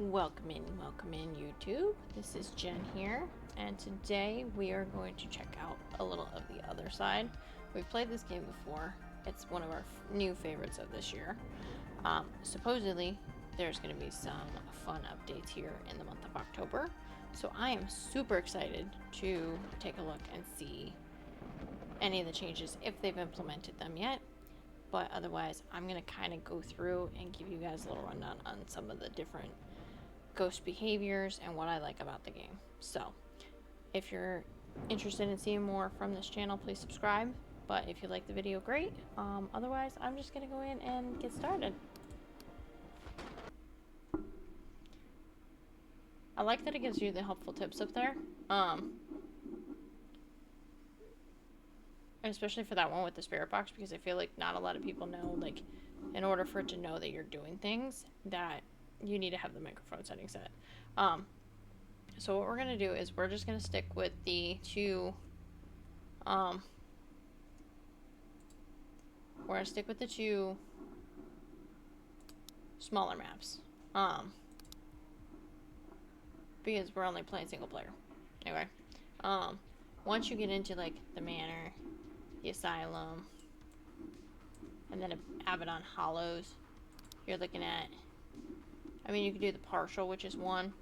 Welcome in YouTube. This is Jen here, and today we are going to check out a little of the other side. We've played this game before. It's one of our new favorites of this year. Supposedly, there's going to be some fun updates here in the month of October, so I am super excited to take a look and see any of the changes if they've implemented them yet. But otherwise, I'm going to kind of go through and give you guys a little rundown on some of the different ghost behaviors and what I like about the game. So if you're interested in seeing more from this channel, please subscribe. But if you like the video, great. Otherwise, I'm just gonna go in and get started. I like that it gives you the helpful tips up there, especially for that one with the spirit box, because I feel like not a lot of people know, like, in order for it to know that you're doing things, that you need to have the microphone setting set. So what we're going to do is we're just going to stick with the two, smaller maps, because we're only playing single player. Anyway, once you get into, like, the manor, the asylum, and then Abaddon Hollows, you're looking at, I mean, you can do the partial, which is one,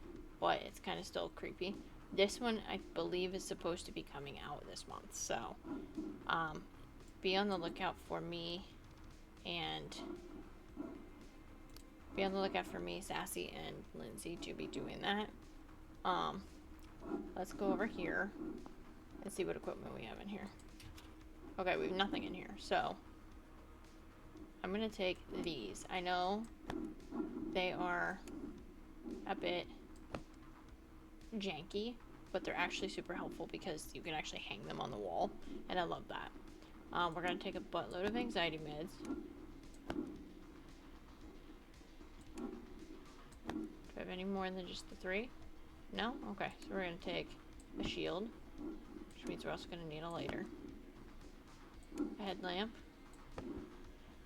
but it's kind of still creepy. This one, I believe, is supposed to be coming out this month, so be on the lookout for me, Sassy, and Lindsay to be doing that. Let's go over here and see what equipment we have in here. Okay, we have nothing in here, so I'm going to take these. I know they are a bit janky, but they're actually super helpful because you can actually hang them on the wall, and I love that. We're going to take a buttload of anxiety meds. Do I have any more than just the 3? No? Okay, so we're going to take a shield, which means we're also going to need a lighter. A headlamp.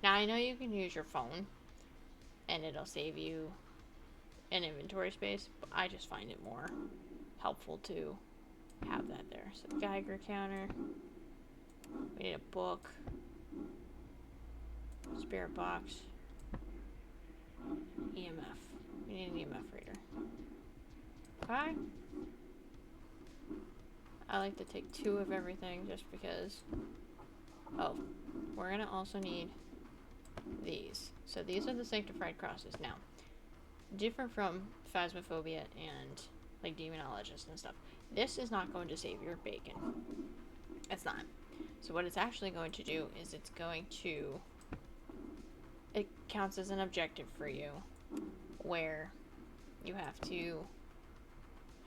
Now, I know you can use your phone, and it'll save you an inventory space, but I just find it more helpful to have that there. So, Geiger counter. We need a book. Spirit box. EMF. We need an EMF reader. Okay. I like to take 2 of everything just because. Oh, we're going to also need these. So these are the sanctified crosses. Now, different from phasmophobia and like demonologists and stuff, this is not going to save your bacon. It's not. So what it's actually going to do is it counts as an objective for you, where you have to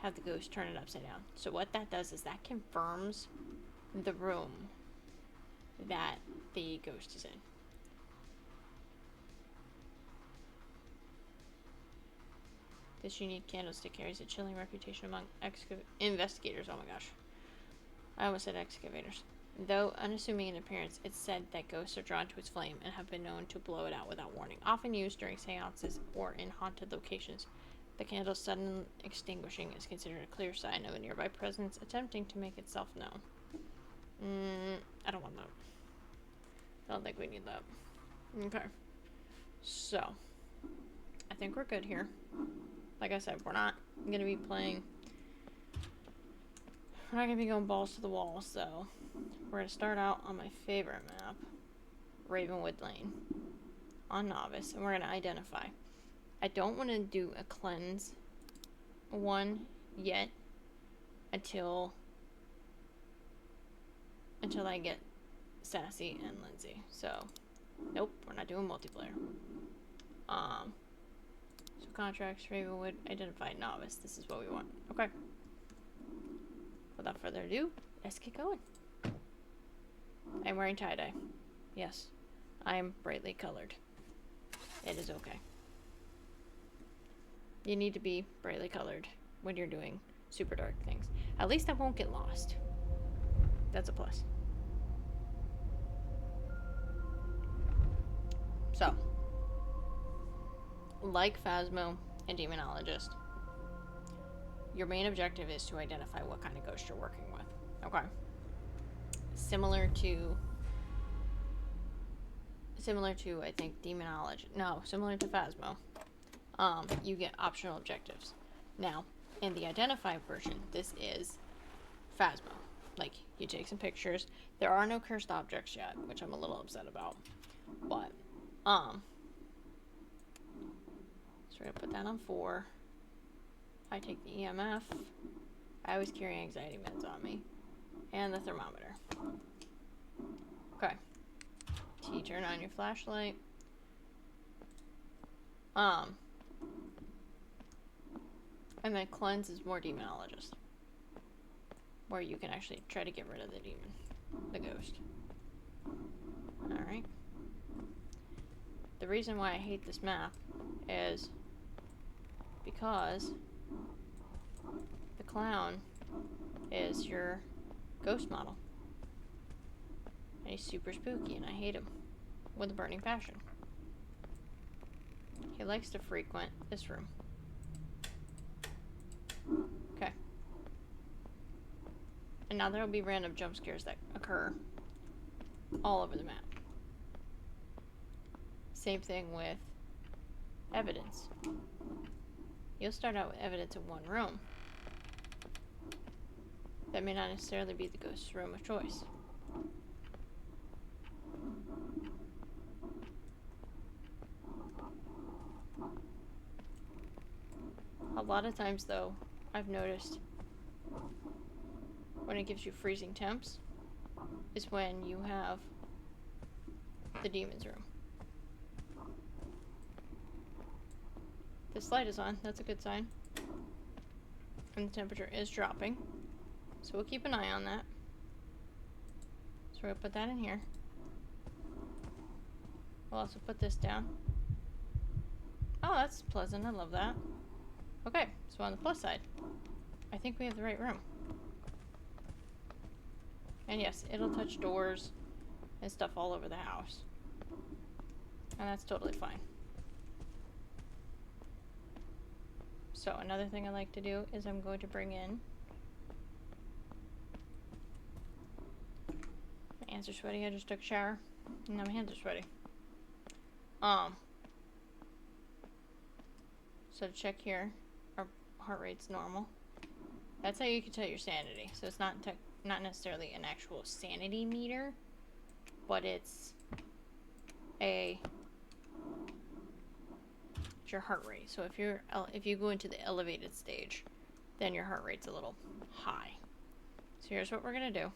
have the ghost turn it upside down. So what that does is that confirms the room that the ghost is in. This unique candlestick carries a chilling reputation among investigators. Oh my gosh. I almost said excavators. Though unassuming in appearance, it's said that ghosts are drawn to its flame and have been known to blow it out without warning, often used during seances or in haunted locations. The candle's sudden extinguishing is considered a clear sign of a nearby presence attempting to make itself known. I don't want that. I don't think we need that. Okay. So, I think we're good here. Like I said, we're not going to be going balls to the wall, so we're going to start out on my favorite map, Ravenwood Lane, on Novice, and we're going to identify. I don't want to do a cleanse one yet until I get Sassy and Lindsay. So, nope, we're not doing multiplayer. So contracts, Ravenwood, identified, Novice. This is what we want. Okay. Without further ado, let's get going. I'm wearing tie-dye. Yes, I'm brightly colored. It is okay. You need to be brightly colored when you're doing super dark things. At least I won't get lost. That's a plus. So, like Phasmo, and demonologist, your main objective is to identify what kind of ghost you're working with. Okay. Similar to I think demonology. No, similar to Phasmo. You get optional objectives. Now, in the identify version, this is Phasmo. Like, you take some pictures. There are no cursed objects yet, which I'm a little upset about. But, so we're gonna put that on 4. I take the EMF. I always carry anxiety meds on me. And the thermometer. Okay. T, turn on your flashlight. And then cleanse is more demonologist. Where you can actually try to get rid of the demon. The ghost. Alright. The reason why I hate this map is because the clown is your ghost model. And he's super spooky and I hate him with a burning passion. He likes to frequent this room. Okay. And now there will be random jump scares that occur all over the map. Same thing with evidence. You'll start out with evidence in one room. That may not necessarily be the ghost's room of choice. A lot of times, though, I've noticed when it gives you freezing temps is when you have the demon's room. This light is on, that's a good sign. And the temperature is dropping. So we'll keep an eye on that. So we're gonna put that in here. We'll also put this down. Oh, that's pleasant, I love that. Okay, so on the plus side, I think we have the right room. And yes, it'll touch doors and stuff all over the house. And that's totally fine. So another thing I like to do is I'm going to bring in... My hands are sweaty, I just took a shower. And now my hands are sweaty. So to check here, our heart rate's normal. That's how you can tell your sanity. So it's not necessarily an actual sanity meter, but it's your heart rate. So if you go into the elevated stage, then your heart rate's a little high. So here's what we're gonna do.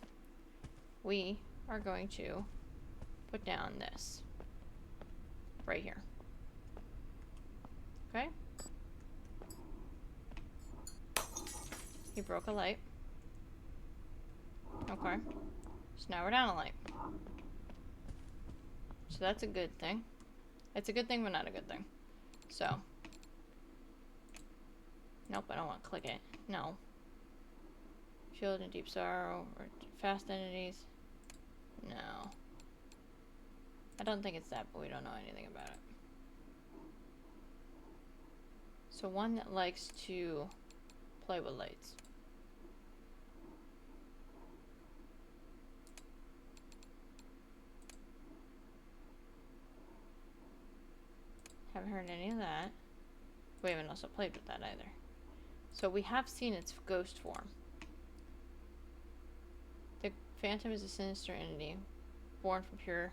We are going to put down this right here. Okay? You broke a light. Okay. So now we're down a light. So that's a good thing. It's a good thing, but not a good thing. So. Nope, I don't want to click it. No. Filled in deep sorrow or fast entities. No. I don't think it's that, but we don't know anything about it. So one that likes to play with lights. Haven't heard any of that. We haven't also played with that either. So we have seen its ghost form. The phantom is a sinister entity, born from pure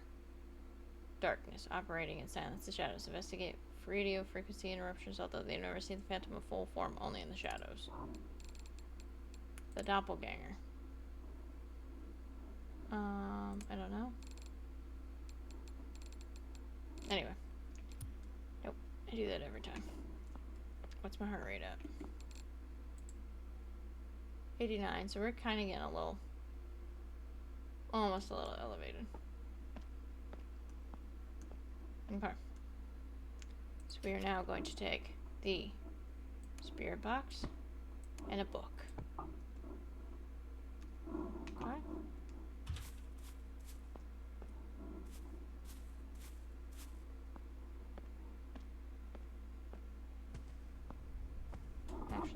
darkness, operating in silence. The shadows investigate radio frequency interruptions, although they've never seen the phantom in full form, only in the shadows. The doppelganger. I don't know. Anyway. Nope. I do that every time. What's my heart rate at? 89, so we're kind of getting a little... almost a little elevated. Okay. So we are now going to take the spirit box and a book. Okay.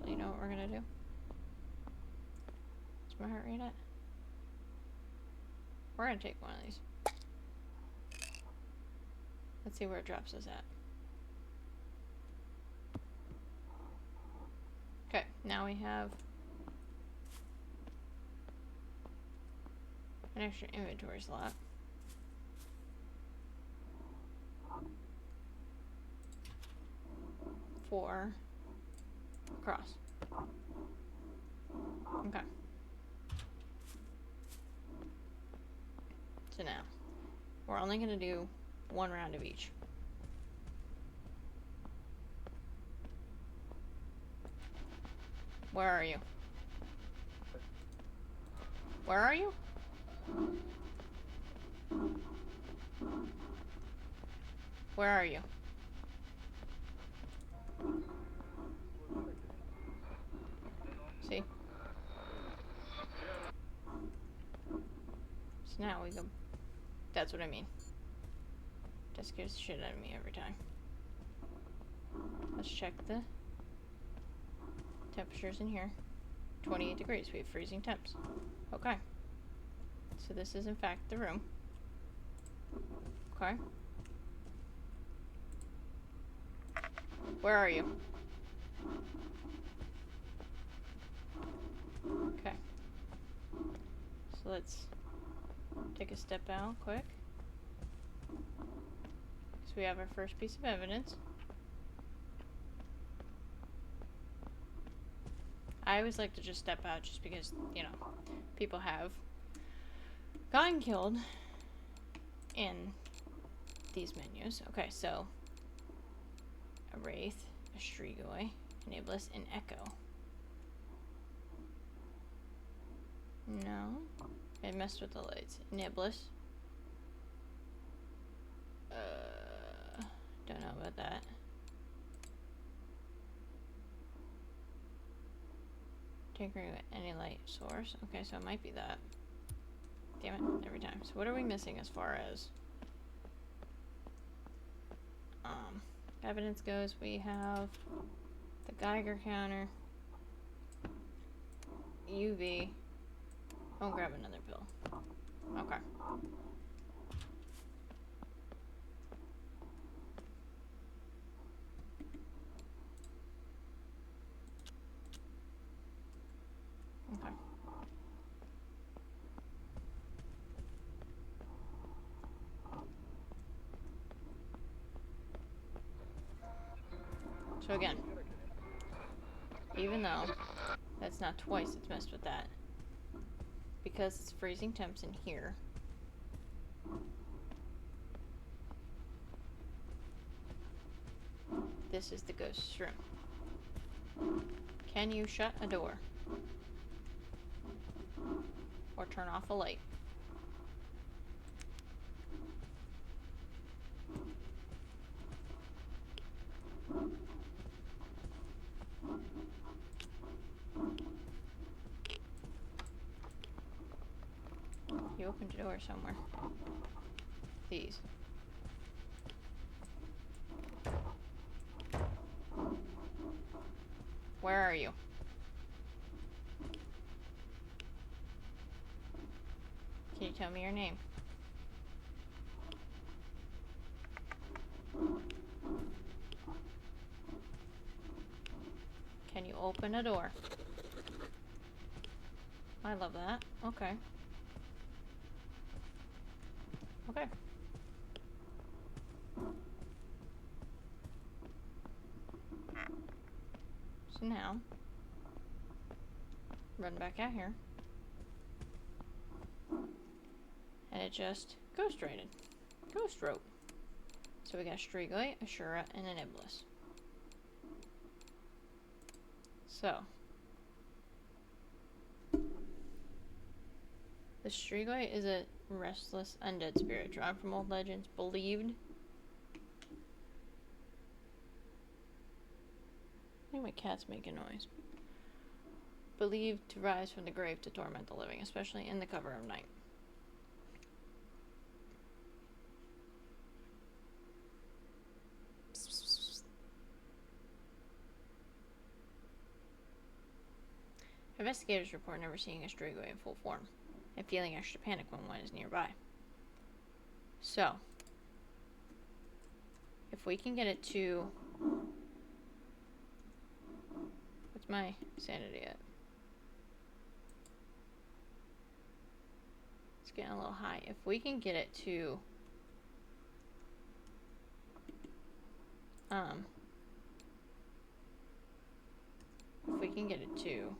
Actually, you know what we're gonna do? Is my heart rate at? We're gonna take one of these. Let's see where it drops us at. Okay, now we have an extra inventory slot. For cross. Okay. So now, we're only gonna do one round of each. Where are you? Where are you? Where are you? See? So now we go. That's what I mean. That scares the shit out of me every time. Let's check the temperatures in here. 28 degrees. We have freezing temps. Okay. So this is in fact the room. Okay. Where are you? Okay. So let's take a step out quick. So we have our first piece of evidence. I always like to just step out just because, you know, people have gotten killed in these menus. Okay, so a Wraith, a Strigoi, an Iblis, an Echo. No. I messed with the lights. An Iblis. Don't know about that. Tinkering with any light source. Okay, so it might be that. Damn it, every time. So what are we missing as far as evidence goes? We have the Geiger counter, UV. I'll grab another pill. Okay. Okay. So again, even though that's not twice it's messed with that, because it's freezing temps in here, this is the ghost's room. Can you shut a door? Or turn off a light? You opened a door somewhere. These. Where are you? Can you tell me your name? Can you open a door? I love that. Okay. Okay. So now, run back out here. And it just ghost rated. Ghost wrote. So we got Strigoi, Ashura, and an Iblis. So, the Strigoi is a restless undead spirit drawn from old legends, believed. I think my cat's making noise. Believed to rise from the grave to torment the living, especially in the cover of night. Investigators report never seeing a Strigoi in full form, and feeling extra panic when one is nearby. So, if we can get it to... What's my sanity at? It's getting a little high. If we can get it to... if we can get it to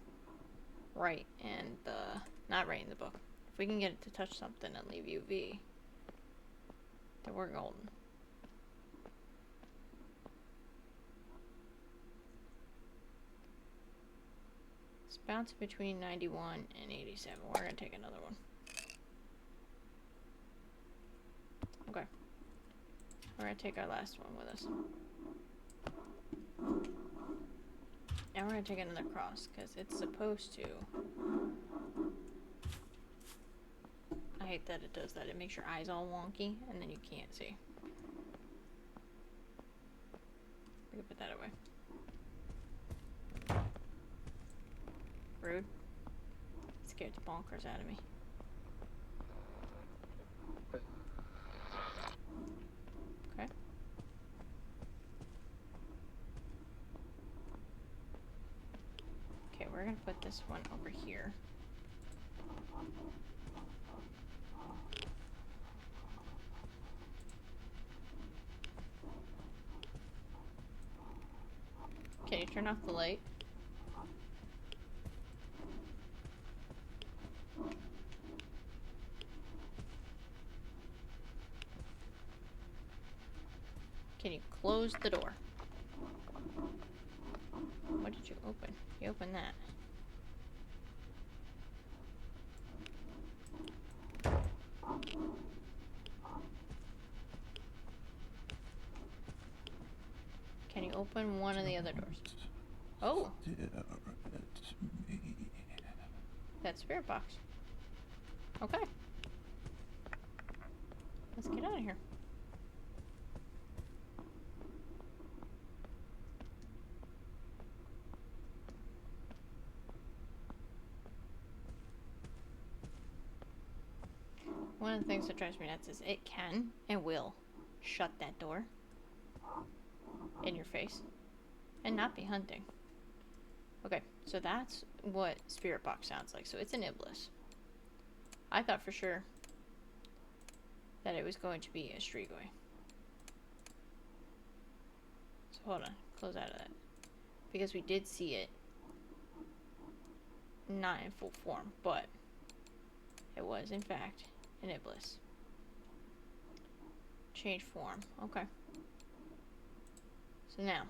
write in the... not write in the book. If we can get it to touch something and leave UV, then we're golden. It's bouncing between 91 and 87. We're gonna take another one. Okay. We're gonna take our last one with us. And we're gonna take another cross, because it's supposed to... I hate that it does that. It makes your eyes all wonky, and then you can't see. We can put that away. Rude. Scared the bonkers out of me. Okay. Okay, we're gonna put this one over here. Can you turn off the light? Can you close the door? What did you open? You opened that. Can you open one of the other doors? Oh! That spirit box. Okay. Let's get out of here. One of the things that drives me nuts is it can and will shut that door in your face and not be hunting. Okay, so that's what spirit box sounds like. So it's an Iblis. I thought for sure that it was going to be a Strigoi. So hold on, close out of that. Because we did see it not in full form, but it was in fact an Iblis. Change form, okay. So now,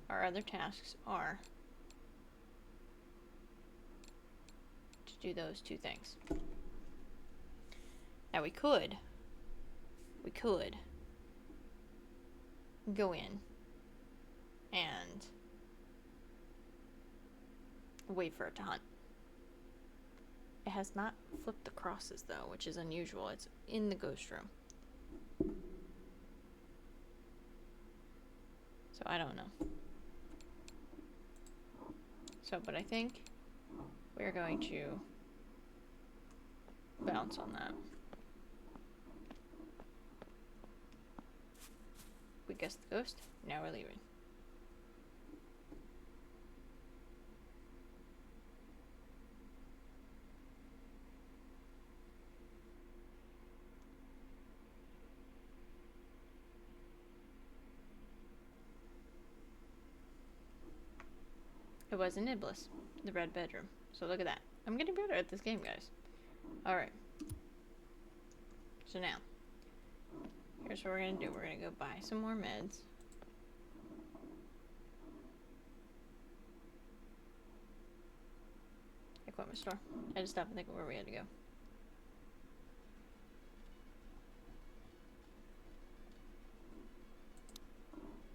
our other tasks are to do those two things. Now we could go in and wait for it to hunt. It has not flipped the crosses though, which is unusual. It's in the ghost room. So I don't know. So, but I think we're going to bounce on that. We guessed the ghost. Now we're leaving. It was an Iblis, the red bedroom. So look at that. I'm getting better at this game, guys. Alright. So now, here's what we're going to do. We're going to go buy some more meds. Equipment store. I just stopped and think of where we had to go.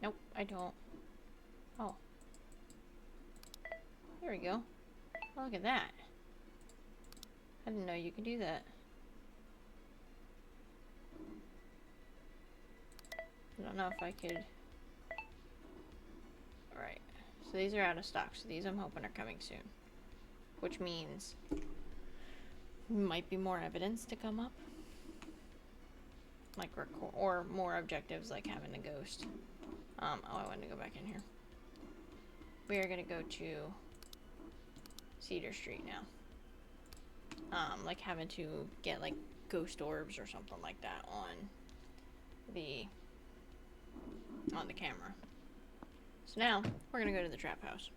Nope, I don't. Oh. There we go. Oh, look at that. I didn't know you could do that. I don't know if I could... Alright. So these are out of stock. So these I'm hoping are coming soon. which means might be more evidence to come up. Like, or more objectives, like having a ghost. Oh, I wanted to go back in here. We are gonna go to Cedar Street now. Like having to get, like, ghost orbs or something like that on the camera. So now, we're gonna go to the trap house.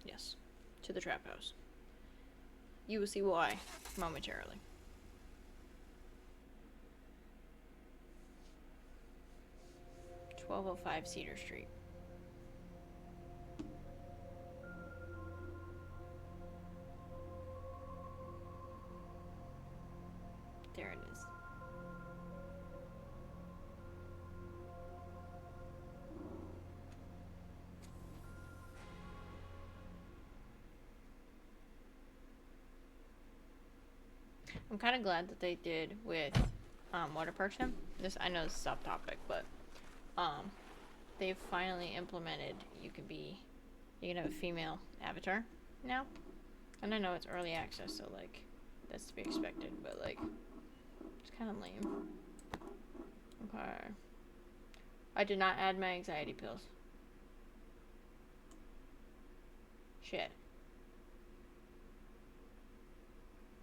Yes, to the trap house. You will see why momentarily. "1205 Cedar Street." There it is. I'm kind of glad that they did with water parks now. This, I know this is off topic, but they've finally implemented you can have a female avatar now. And I know it's early access, so like that's to be expected, but like it's kind of lame. Okay. I did not add my anxiety pills. Shit.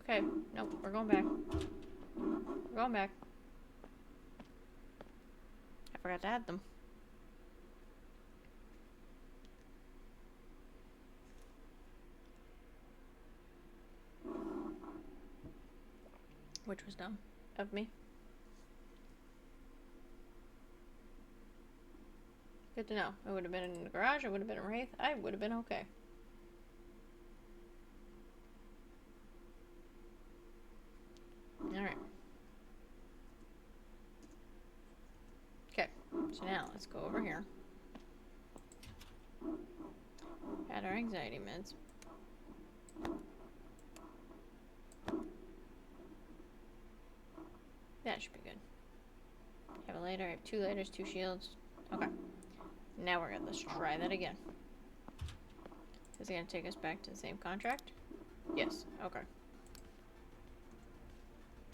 Okay, nope, we're going back. We're going back. I forgot to add them. Which was dumb of me. Good to know. It would have been in the garage, it would have been a Wraith, I would have been okay. Alright. Okay, so now let's go over here. Add our anxiety meds. That should be good. I have a lighter, I have 2 lighters, 2 shields. Okay. Now we're gonna, let's try that again. Is it gonna take us back to the same contract? Yes, okay.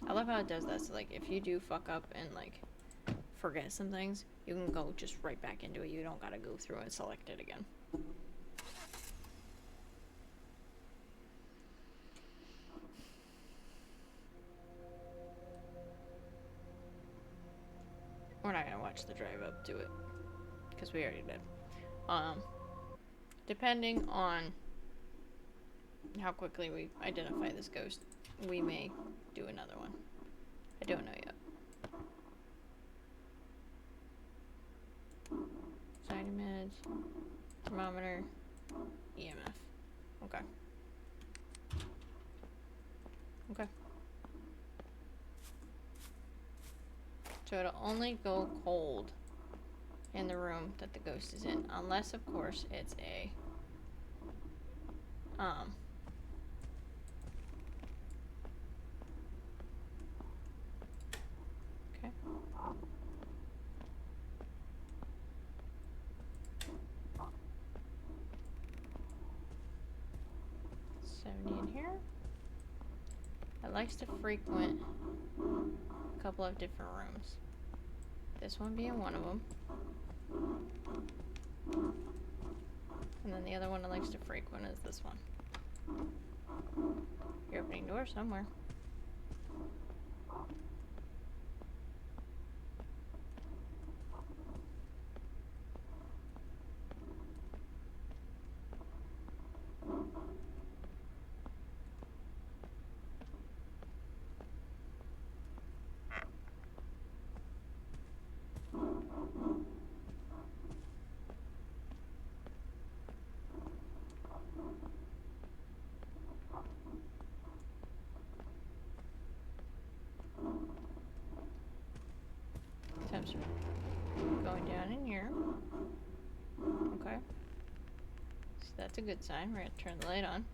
I love how it does that, so like if you do fuck up and like forget some things, you can go just right back into it. You don't gotta go through and select it again. We're not gonna watch the drive up to it, because we already did. Depending on how quickly we identify this ghost, we may do another one. I don't know yet. Anxiety meds, thermometer, EMF. Okay. Okay. So it'll only go cold in the room that the ghost is in, unless of course it's a okay. 70 in here. It likes to frequent a couple of different rooms. This one being one of them. And then the other one it likes to frequent is this one. You're opening doors somewhere. Temps going down in here. Okay. So that's a good sign. We're going to turn the light on.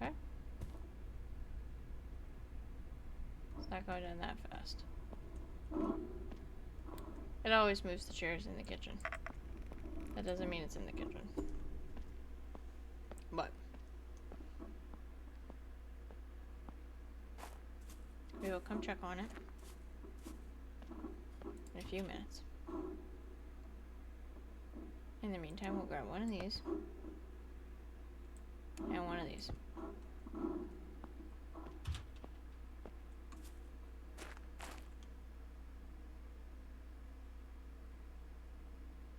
Okay. It's not going down that fast. It always moves the chairs in the kitchen. That doesn't mean it's in the kitchen. But we will come check on it in a few minutes. In the meantime, we'll grab one of these and one of these.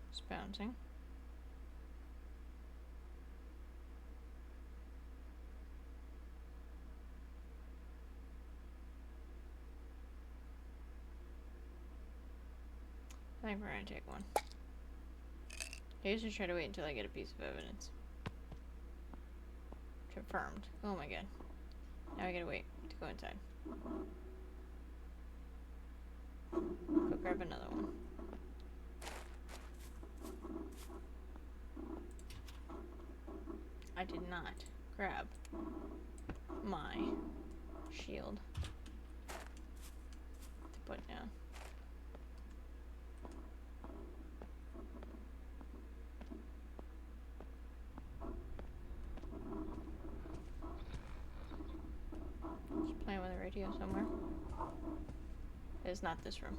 It's bouncing. I think we're gonna take one. I usually try to wait until I get a piece of evidence. Confirmed. Oh my god. Now I gotta wait to go inside. Go grab another one. I did not grab my shield to put down. Just playing with a radio somewhere. It is not this room.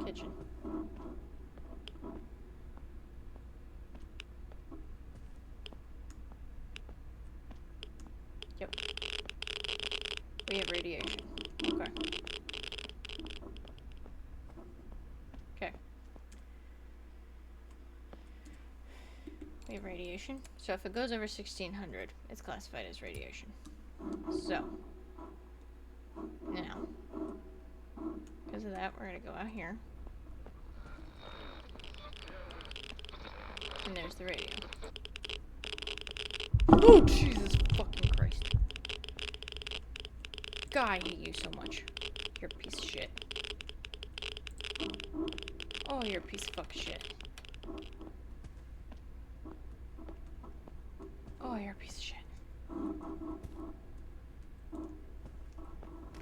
Kitchen. Yep. We have radiation. Okay. Okay. We have radiation. So if it goes over 1600, it's classified as radiation. So, now, because of that, we're going to go out here. And there's the radio. Oh, Jesus fucking Christ. God, I hate you so much. You're a piece of shit. Oh, you're a piece of fucking shit. Oh, you're a piece of shit.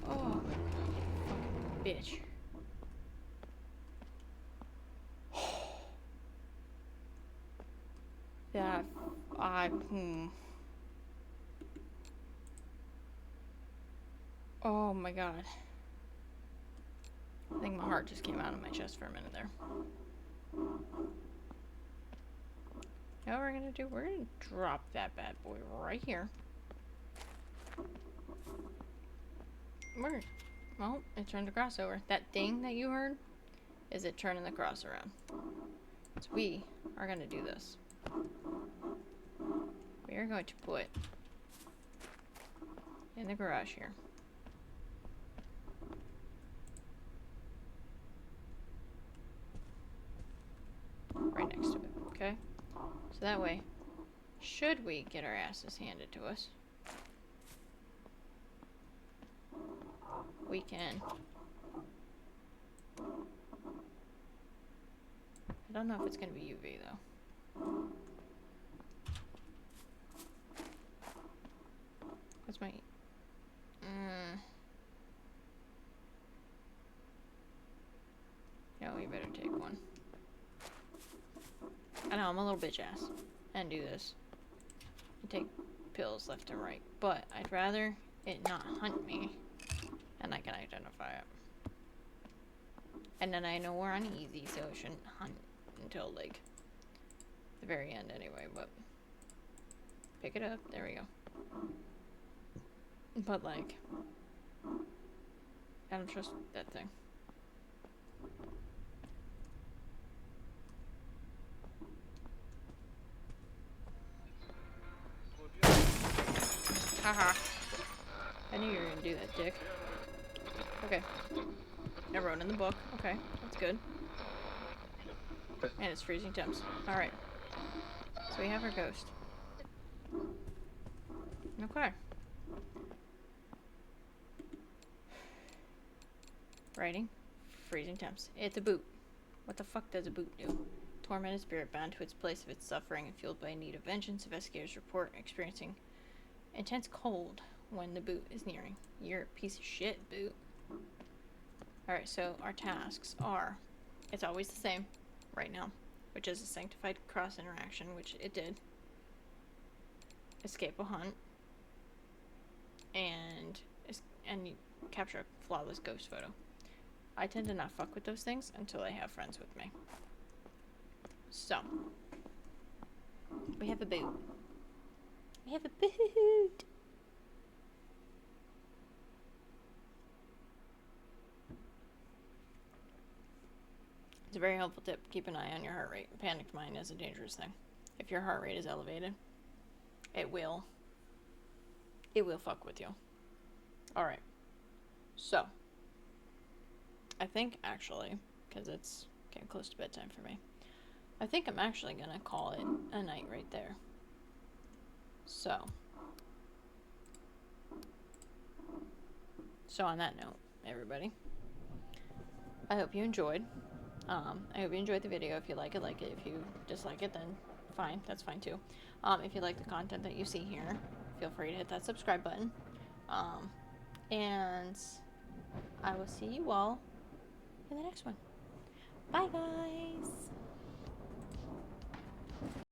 Oh, fucking bitch. That, Oh my god. I think my heart just came out of my chest for a minute there. Now what we're gonna do, we're gonna drop that bad boy right here. Well, it turned the cross over. That thing that you heard is it turning the cross around. So we are gonna do this. We are going to put in the garage here. Right next to it, okay? So that way, should we get our asses handed to us, we can. I don't know if it's gonna be UV though. What's my... No, we better take one. I know, I'm a little bitch ass. And do this. And take pills left and right. But I'd rather it not hunt me. And I can identify it. And then I know we're on easy, so it shouldn't hunt until, like, the very end anyway, but... Pick it up. There we go. But, like... I don't trust that thing. Haha. I knew you were gonna do that, dick. Okay. I wrote in the book. Okay, that's good. And it's freezing temps. Alright. So we have our ghost. Okay. Writing. Freezing temps. It's a boot. What the fuck does a boot do? Tormented spirit bound to its place of its suffering and fueled by a need of vengeance. Investigators report experiencing Intense cold when the boot is nearing. You're a piece of shit, boot. Alright, so our tasks are, it's always the same right now, which is a sanctified cross interaction, which it did. Escape a hunt. And you capture a flawless ghost photo. I tend to not fuck with those things until I have friends with me. So, we have a boot. We have a boot! It's a very helpful tip. Keep an eye on your heart rate. Panicked mind is a dangerous thing. If your heart rate is elevated, it will fuck with you. Alright. So, I think actually, because it's getting close to bedtime for me, I think I'm actually going to call it a night right there. So on that note, everybody, I hope you enjoyed. I hope you enjoyed the video. If you like it, like it. If you dislike it, then fine. That's fine too. If you like the content that you see here, feel free to hit that subscribe button. And I will see you all in the next one. Bye, guys.